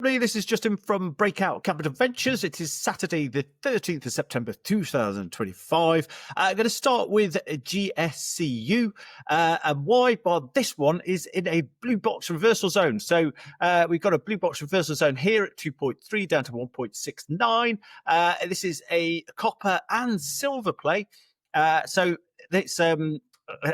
This is Justin from Breakout Capital Ventures. It is Saturday, the 13th of September, 2025. I'm going to start with GSCU. And why? Well, this one is in a blue box reversal zone. So we've got a blue box reversal zone here at 2.3 down to 1.69. This is a copper and silver play. So it's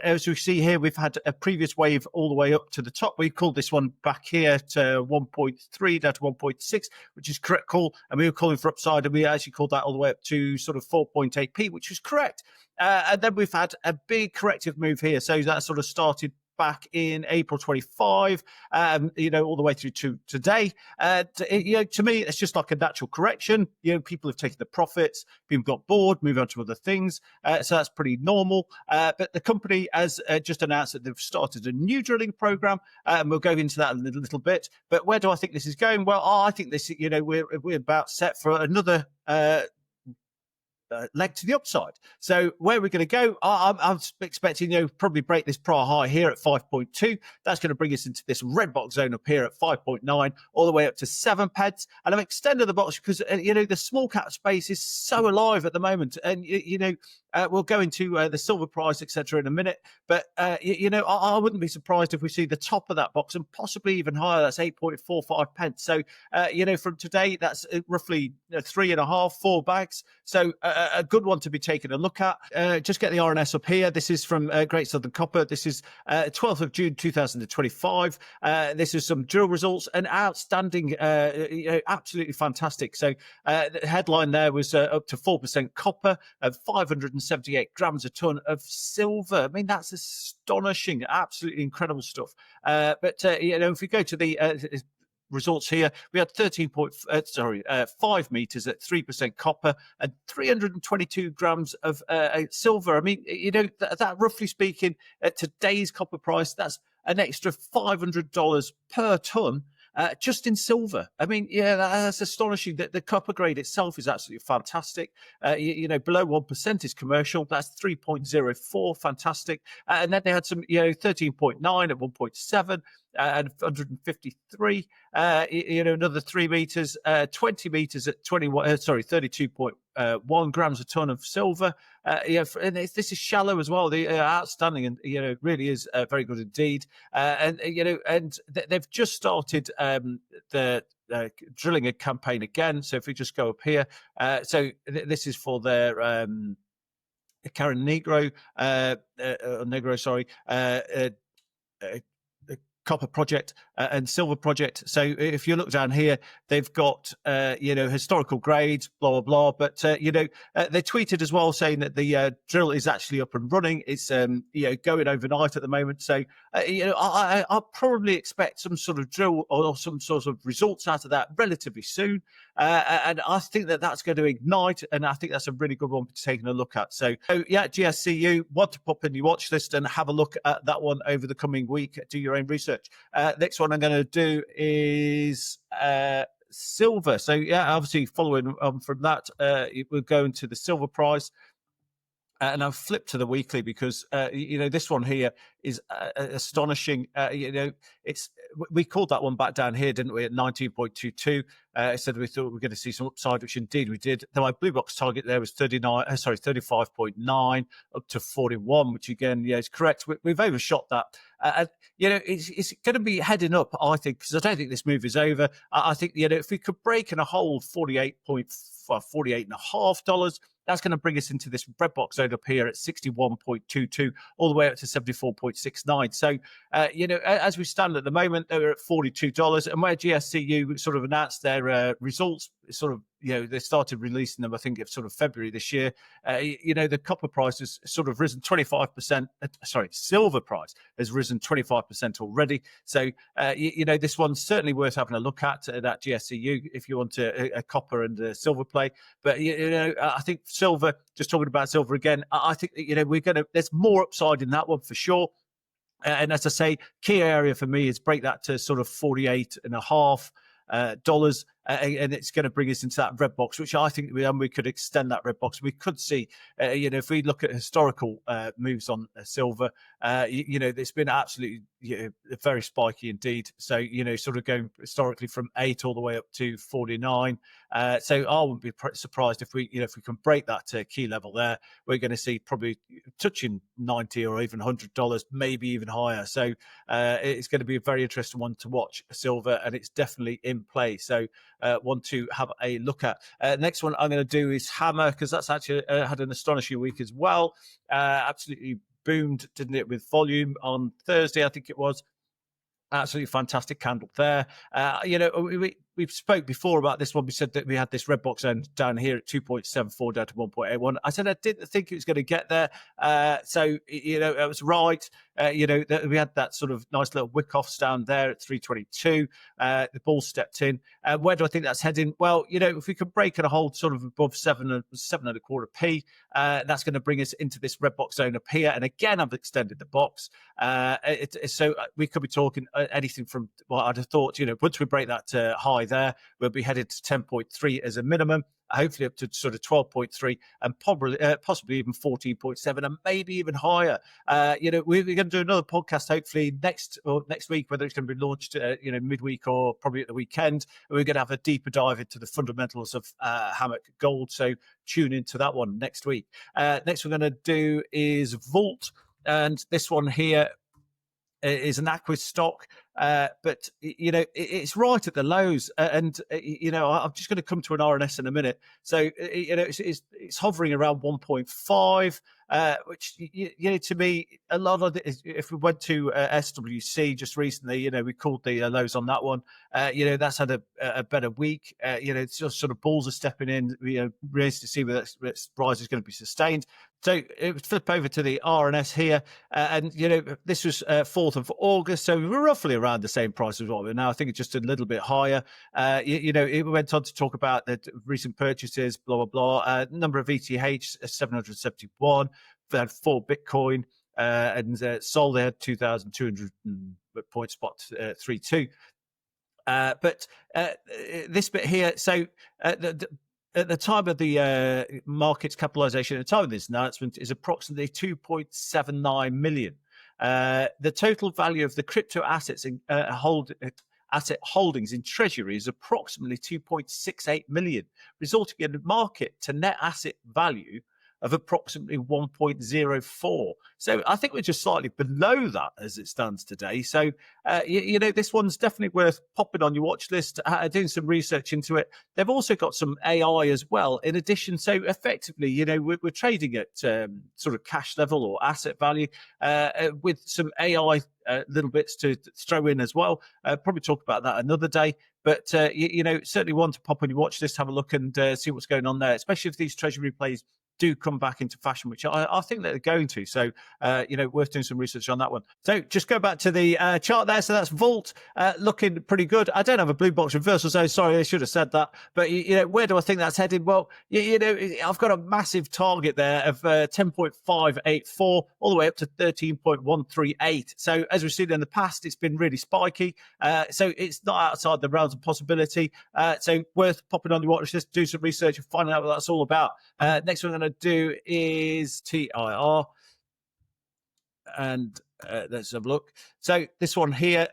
as we see here, we've had a previous wave all the way up to the top. We called this one back here to 1.3 down to 1.6, which is correct call. And we were calling for upside, and we actually called that all the way up to sort of 4.8p, which was correct. And then we've had a big corrective move here. So that sort of started back in April 25, all the way through to today. To me, it's just like a natural correction. People have taken the profits, people got bored, move on to other things. So that's pretty normal. But the company has just announced that they've started a new drilling program, and we'll go into that in a little bit. But where do I think this is going? Well, I think this, we're about set for another leg to the upside. So where we're going to go, I'm expecting, probably break this prior high here at 5.2. That's going to bring us into this red box zone up here at 5.9, all the way up to 7 pence. And I'm extending the box because, the small cap space is so alive at the moment. And, we'll go into the silver price, etc. in a minute. But, I wouldn't be surprised if we see the top of that box and possibly even higher. That's 8.45 pence. So, from today, that's roughly 3.5, 4 bags. So a good one to be taking a look at. Just get the RNS up here. This is from Great Southern Copper. This is 12th of June 2025. This is some drill results and outstanding, absolutely fantastic. So the headline there was up to 4% copper and 578 grams a ton of silver. I mean, that's astonishing, absolutely incredible stuff. But if we go to the results here, we had 5 meters at 3% copper and 322 grams of silver. I mean, that roughly speaking, at today's copper price, that's an extra $500 per ton. Just in silver. I mean, that's astonishing. That the copper grade itself is absolutely fantastic. Below 1% is commercial. That's 3.04, fantastic. And then they had some, 13.9 at 1.7. And 153, another 3 meters, 20 meters at 32.1 grams a ton of silver. And this is shallow as well. The outstanding, and really is very good indeed. And they've just started the drilling a campaign again. So if we just go up here, this is for their Karen Negro, copper project and silver project. So if you look down here, they've got historical grades, blah blah blah. But they tweeted as well saying that the drill is actually up and running. It's going overnight at the moment. So I'll probably expect some sort of drill or some sort of results out of that relatively soon. And I think that that's going to ignite, and I think that's a really good one to taking a look at. So GSCU, want to pop in your watch list and have a look at that one over the coming week. Do your own research. Next one I'm going to do is silver. So obviously following on from that, we're going to the silver price. And I've flipped to the weekly because, this one here is astonishing. We called that one back down here, didn't we, at 19.22. Said we thought we were going to see some upside, which indeed we did. Though my blue box target there was 35.9 up to 41, which again, is correct. We've overshot that. It's going to be heading up, I think, because I don't think this move is over. I think, if we could break and hold $48.5, that's going to bring us into this red box zone up here at 61.22, all the way up to 74.69. So, as we stand at the moment, they're at $42. And where GSCU sort of announced their results, sort of, they started releasing them, I think, of sort of February this year. The copper price has sort of risen 25%. Silver price has risen 25% already. So, this one's certainly worth having a look at that GSCU if you want a copper and a silver play. But, I think silver, just talking about silver again, I think, there's more upside in that one for sure. And as I say, key area for me is break that to sort of $48.5. and it's going to bring us into that red box, which I think we could extend that red box. We could see, if we look at historical moves on silver, it's been absolutely very spiky indeed. So, sort of going historically from 8 all the way up to 49. So I wouldn't be surprised if we can break that key level there. We're going to see probably touching 90 or even $100, maybe even higher. So it's going to be a very interesting one to watch, silver, and it's definitely in play. So want to have a look at. Next one I'm going to do is Hammer, because that's actually had an astonishing week as well. Absolutely boomed, didn't it, with volume on Thursday, I think it was. Absolutely fantastic candle there. We spoke before about this one. We said that we had this red box end down here at 2.74 down to 1.81. I said I didn't think it was going to get there. So I was right. We had that sort of nice little wick offs down there at 322. The ball stepped in. Where do I think that's heading? Well, if we can break and hold sort of above 7.25p, that's going to bring us into this red box zone up here. And again, I've extended the box. So we could be talking anything from, well, I'd have thought, once we break that high there, we'll be headed to 10.3 as a minimum, hopefully up to sort of 12.3 and possibly even 14.7 and maybe even higher. We're going to do another podcast hopefully next week, whether it's going to be launched midweek or probably at the weekend. We're going to have a deeper dive into the fundamentals of Hammock Gold, so tune into that one next week. Next we're going to do is Vault, and this one here is an Aquis stock, but it's right at the lows, and I'm just going to come to an RNS in a minute. So it's hovering around 1.5, which to me, a lot of it is, if we went to SWC just recently, we called the lows on that one. That's had a better week. It's just sort of balls are stepping in. Raised to see whether this rise is going to be sustained. So flip over to the RNS here, and this was 4th of August, so we're roughly around the same price as what we're now. I think it's just a little bit higher. It went on to talk about the recent purchases, blah blah blah. Number of ETH 771, they had 4 Bitcoin, and Sol they had 2,200 point spot 32. But this bit here, so at the time of the market's capitalization, at the time of this announcement, is approximately 2.79 million. The total value of the crypto assets in asset holdings in treasury is approximately 2.68 million, resulting in a market to net asset value of approximately 1.04. So I think we're just slightly below that as it stands today. So, this one's definitely worth popping on your watch list, doing some research into it. They've also got some AI as well in addition. So effectively, we're trading at sort of cash level or asset value with some AI little bits to throw in as well. Probably talk about that another day. But, certainly one to pop on your watch list, have a look and see what's going on there, especially if these treasury plays do come back into fashion, which I think that they're going to. So, worth doing some research on that one. So just go back to the chart there. So that's Vault looking pretty good. I don't have a blue box reversal, so sorry, I should have said that. But, where do I think that's headed? Well, I've got a massive target there of 10.584 all the way up to 13.138. So as we've seen in the past, it's been really spiky. So it's not outside the realms of possibility. So worth popping on the watch list, do some research and finding out what that's all about. Next one I'm going to do is TIR, and let's have a look. So this one here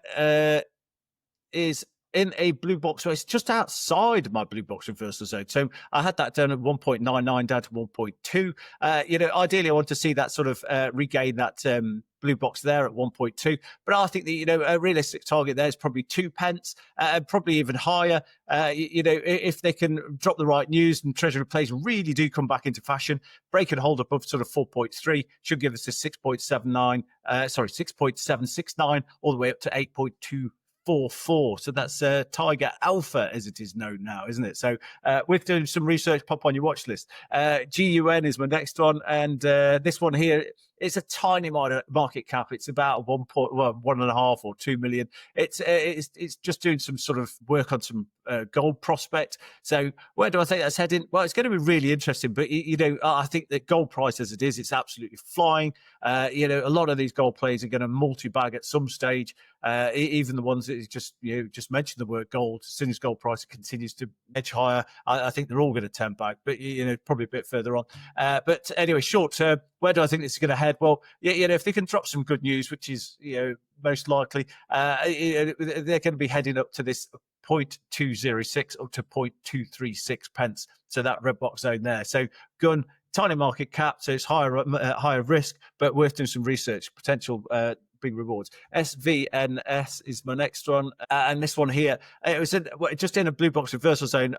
is in a blue box, so it's just outside my blue box reversal zone. So I had that down at 1.99 down to 1.2. Ideally I want to see that sort of regain that blue box there at 1.2, but I think that a realistic target there is probably 2 pence, probably even higher. If they can drop the right news and treasury plays really do come back into fashion, break and hold above sort of 4.3 should give us a 6.769 all the way up to 8.244. So that's Tiger Alpha as it is known now, isn't it? So we're doing some research, pop on your watch list. GUN is my next one, and this one here It's a tiny market cap. It's about 1.5 or 2 million. It's just doing some sort of work on some gold prospect. So where do I think that's heading? Well, it's going to be really interesting. But I think that gold price as it is, it's absolutely flying. A lot of these gold plays are going to multi-bag at some stage. Even the ones that just mentioned the word gold. As soon as gold price continues to edge higher, I think they're all going to turn back. But probably a bit further on. But anyway, short term, where do I think this is going to head? Well, if they can drop some good news, which is most likely, they're going to be heading up to this 0.206 up to 0.236 pence. So that red box zone there. So Gun, tiny market cap, so it's higher risk, but worth doing some research. Potential big rewards. SVNS is my next one, and this one here, it was just in a blue box reversal zone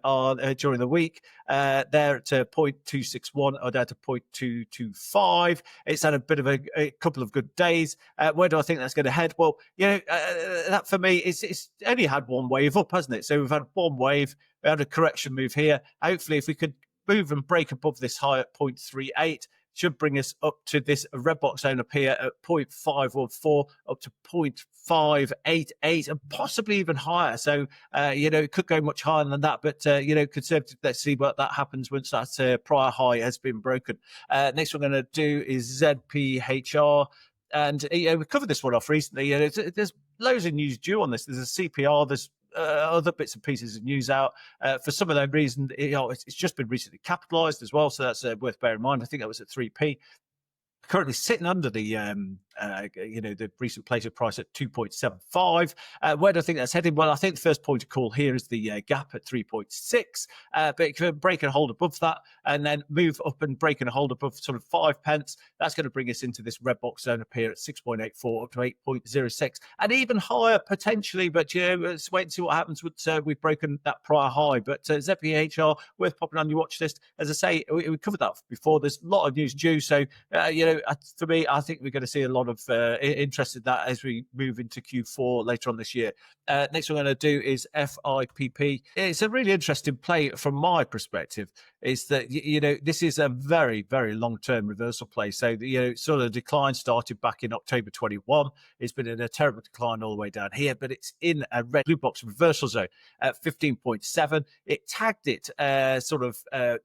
during the week. There at 0.261 or down to 0.225. It's had a bit of a couple of good days. Where do I think that's going to head? Well, that for me it's only had one wave up, hasn't it? So we've had one wave. We had a correction move here. Hopefully, if we could move and break above this high at 0.38, should bring us up to this red box zone up here at 0.514 up to 0.588 and possibly even higher. So, it could go much higher than that. But, conservative, let's see what that happens once that prior high has been broken. Next one we're going to do is ZPHR. And we covered this one off recently. There's loads of news due on this. There's a CPR. There's other bits and pieces of news out. For some of them reasons, it's just been recently capitalised as well. So that's worth bearing in mind. I think that was at 3p. Currently sitting under the the recent placement price at 2.75. Where do I think that's heading? Well, I think the first point of call here is the gap at 3.6, but it can break and hold above that and then move up and break and hold above sort of 5 pence. That's going to bring us into this red box zone up here at 6.84 up to 8.06 and even higher potentially, but let's wait and see what happens once we've broken that prior high. But ZPHR, worth popping on your watch list. As I say, we covered that before. There's a lot of news due, so for me, I think we're going to see a lot of interest in that as we move into Q4 later on this year. Next one I'm going to do is FIPP. It's a really interesting play from my perspective. Is that this is a very, very long-term reversal play. So sort of decline started back in October 21. It's been in a terrible decline all the way down here, but it's in a red blue box reversal zone at 15.7. It tagged it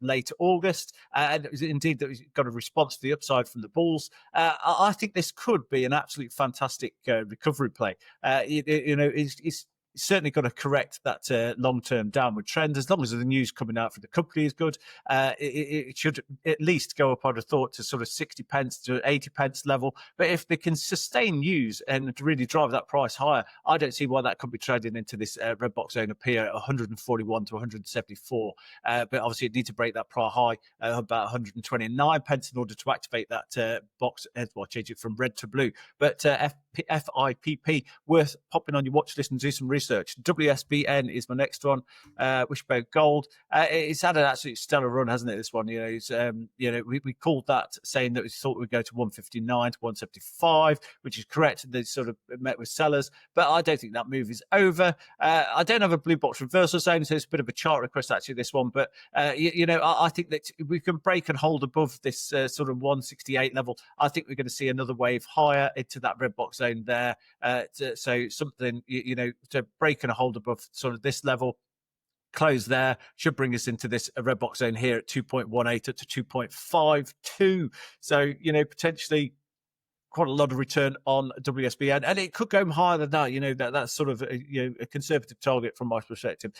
late August, and it was indeed that got a response to the upside from the bulls. I think this could be an absolute fantastic recovery play. It's certainly going to correct that long-term downward trend. As long as the news coming out from the company is good, it should at least go up, I'd have thought, to sort of 60 pence to 80 pence level. But if they can sustain news and really drive that price higher, I don't see why that could be trading into this red box zone up here at 141 to 174. But obviously it needs to break that prior high about 129 pence in order to activate that box. Well, change it from red to blue. But FIPP, worth popping on your watch list and do some research. WSBN is my next one. Wishbone Gold. It's had an absolute stellar run, hasn't it? This one, we called that saying that we thought we'd go to 159 to 175, which is correct. They sort of met with sellers, but I don't think that move is over. I don't have a blue box reversal zone, so it's a bit of a chart request actually. This one, but I think that we can break and hold above this sort of 168 level. I think we're going to see another wave higher into that red box zone there. So something to break and hold above sort of this level, close there, should bring us into this red box zone here at 2.18 up to 2.52. So potentially quite a lot of return on WSBN, and it could go higher than that. That's sort of a conservative target from my perspective.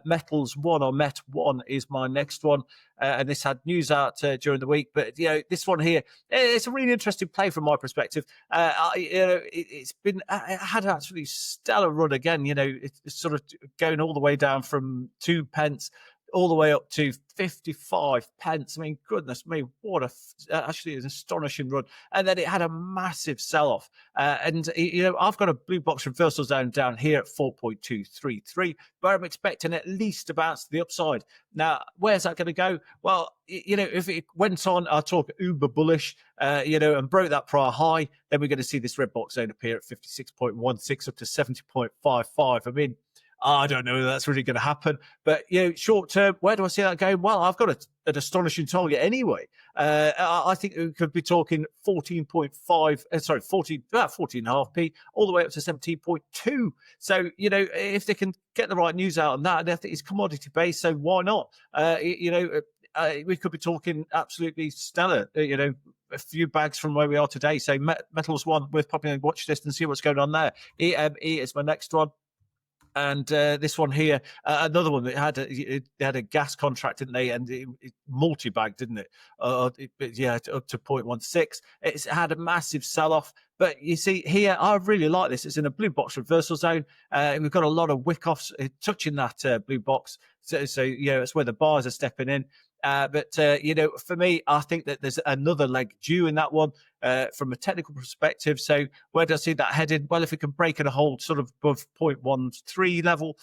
Metals One or Met One is my next one, and this had news out during the week. But this one here, it's a really interesting play from my perspective. It had absolutely stellar run again. It's sort of going all the way down from 2 pence all the way up to 55 pence. I mean, goodness me, what actually an astonishing run. And then it had a massive sell-off. And I've got a blue box reversal zone down here at 4.233, but I'm expecting at least to bounce to the upside. Now, where's that going to go? Well, if it went on, I'll talk uber bullish, and broke that prior high, then we're going to see this red box zone appear at 56.16 up to 70.55. I mean, I don't know if that's really going to happen. But, short term, where do I see that going? Well, I've got an astonishing target anyway. I think we could be talking 14.5p all the way up to 17.2. So, if they can get the right news out on that, I think it's commodity based. So why not? We could be talking absolutely stellar, a few bags from where we are today. So metals one worth popping on watch list and see what's going on there. EME is my next one. And this one here, another one that they had a gas contract, didn't they? And it multi-bagged, didn't it? Up to 0.16. It's had a massive sell-off. But you see here, I really like this. It's in a blue box reversal zone. We've got a lot of wick-offs touching that blue box. So it's where the bars are stepping in. But for me, I think that there's another leg due in that one from a technical perspective. So where do I see that heading? Well, if we can break and hold sort of above 0.13 level,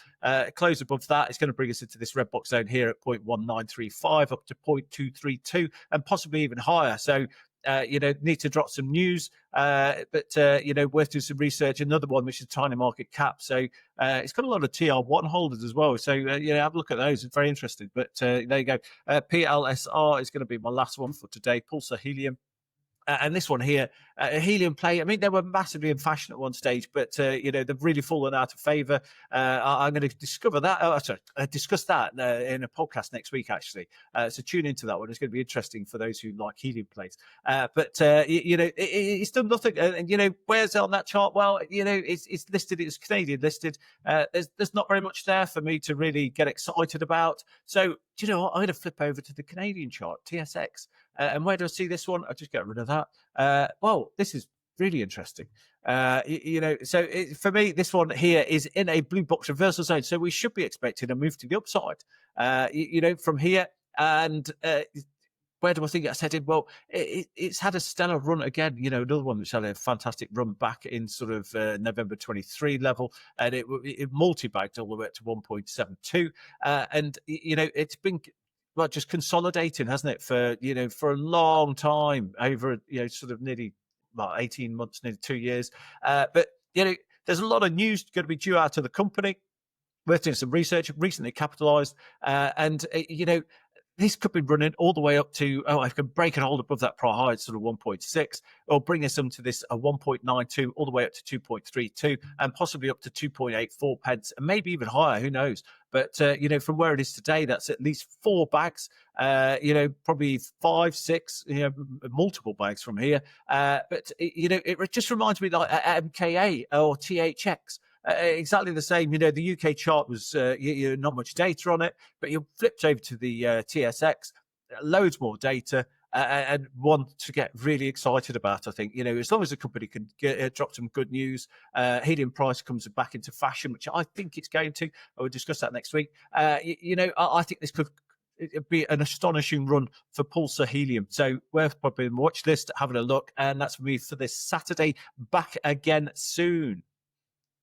close above that, it's going to bring us into this red box zone here at 0.1935 up to 0.232 and possibly even higher. So need to drop some news, but worth doing some research. Another one, which is tiny market cap. So it's got a lot of TR1 holders as well. So, have a look at those. It's very interesting. But there you go. PLSR is going to be my last one for today. Pulsar Helium. And this one here, a helium play. I mean, they were massively in fashion at one stage, but they've really fallen out of favour. I'm going to discuss that in a podcast next week, actually. So tune into that one. It's going to be interesting for those who like helium plays. It's done nothing. And where's it on that chart? Well, it's listed. It's Canadian listed. There's not very much there for me to really get excited about. So do you know what? I'm going to flip over to the Canadian chart, TSX. And where do I see this one? I'll just get rid of that. Well, this is really interesting. For me, this one here is in a blue box reversal zone. So we should be expecting a move to the upside, from here. And where do I think it's headed? Well, it's had a stellar run again. Another one which had a fantastic run back in sort of November 23 level. And it multi-bagged all the way up to 1.72. And it's been just consolidating, hasn't it, for a long time, over sort of nearly 18 months, nearly 2 years. But there's a lot of news going to be due out to the company. We're doing some research, recently capitalized, and this could be running all the way up to, I can break and hold above that prior high, it's sort of 1.6, or bring us into this 1.92 all the way up to 2.32 and possibly up to 2.84 pence and maybe even higher, who knows. But, from where it is today, that's at least 4 bags, probably 5, 6, multiple bags from here. But it just reminds me like MKA or THX. Exactly the same. The UK chart was not much data on it, but you flipped over to the TSX, loads more data, and one to get really excited about. I think as long as the company can drop some good news, helium price comes back into fashion, which I think it's going to. I will discuss that next week. I think this could be an astonishing run for Pulsar Helium. So worth popping on the watch list, having a look, and that's for me for this Saturday. Back again soon.